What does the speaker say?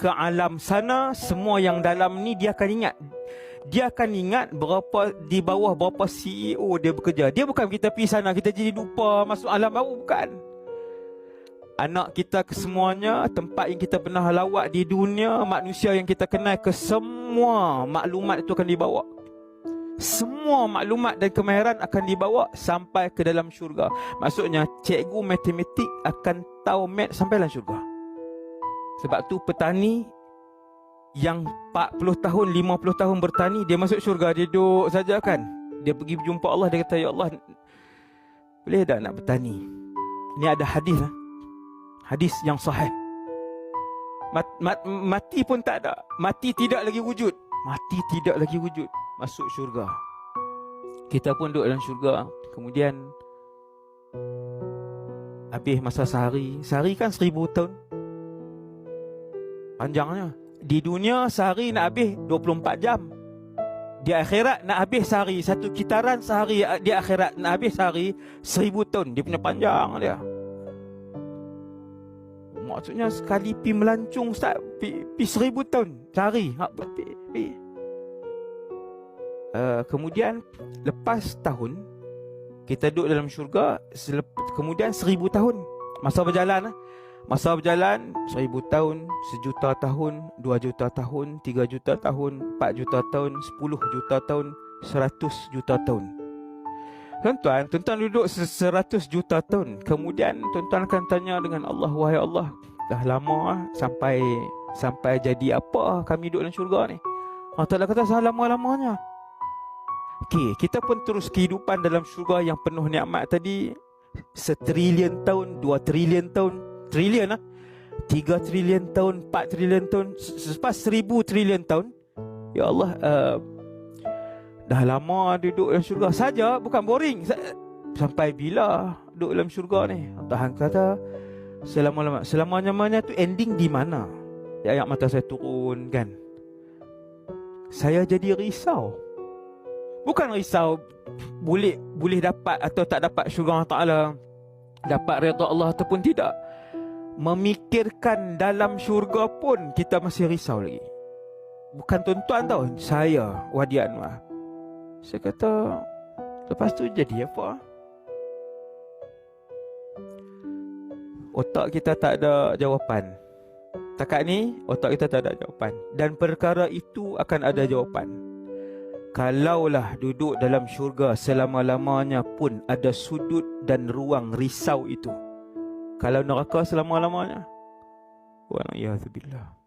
ke alam sana, semua yang dalam ni dia akan ingat. Dia akan ingat berapa di bawah berapa CEO dia bekerja. Dia bukan kita pergi sana kita jadi lupa masuk alam baru, bukan. Anak kita kesemuanya, tempat yang kita pernah lawat di dunia, manusia yang kita kenal, ke semua maklumat itu akan dibawa. Semua maklumat dan kemahiran akan dibawa sampai ke dalam syurga. Maksudnya cikgu matematik akan tahu mat sampai dalam syurga. Sebab tu petani yang 40 tahun, 50 tahun bertani, dia masuk syurga, dia duduk saja kan. Dia pergi berjumpa Allah, dia kata, ya Allah, boleh tak nak bertani? Ini ada hadis lah. Hadis yang sahih. Mati pun tak ada. Mati tidak lagi wujud. Mati tidak lagi wujud. Masuk syurga. Kita pun duduk dalam syurga. Kemudian habis masa sehari. Sehari kan 1000 tahun. Panjangnya. Di dunia sehari nak habis 24 jam. Di akhirat nak habis sehari, satu kitaran sehari di akhirat nak habis sehari 1000 tahun. Dia punya panjang dia. Maksudnya sekali pi melancung Ustaz, pi 1000 tahun sehari. Kemudian lepas tahun kita duduk dalam syurga, kemudian 1000 tahun. Masa berjalan 1000 tahun, 1,000,000 tahun, 2 juta tahun, 3 juta tahun, 4 juta tahun, 10 juta tahun, 100 juta tahun. Tuan-tuan duduk 100 juta tahun. Kemudian tuan-tuan akan tanya dengan Allah, wahai Allah, dah lama sampai jadi apa kami duduk dalam syurga ni? Allah Ta'ala kata, selama-lamanya. Okey, kita pun terus kehidupan dalam syurga yang penuh nikmat tadi 1,000,000,000 tahun, 2 trilion tahun, trilion 3 trilion tahun, 4 trilion tahun, selepas 1000 trilion tahun. Ya Allah, dah lama duduk dalam syurga saja, bukan boring. Sampai bila duduk dalam syurga ni? Tuhan kata, selama-lamanya tu ending di mana? Ayat mata saya turun kan. Saya jadi risau. Bukan risau boleh dapat atau tak dapat syurga Allah Ta'ala, dapat redha Allah ataupun tidak. Memikirkan dalam syurga pun kita masih risau lagi. Bukan tuan-tuan tau, saya Wadi Anwar. Saya kata, lepas tu jadi apa? Otak kita tak ada jawapan. Takat ni, otak kita tak ada jawapan. Dan perkara itu akan ada jawapan. Kalaulah duduk dalam syurga selama-lamanya pun ada sudut dan ruang risau itu. Kalau neraka selama-lamanya, wa'alaikumsalam.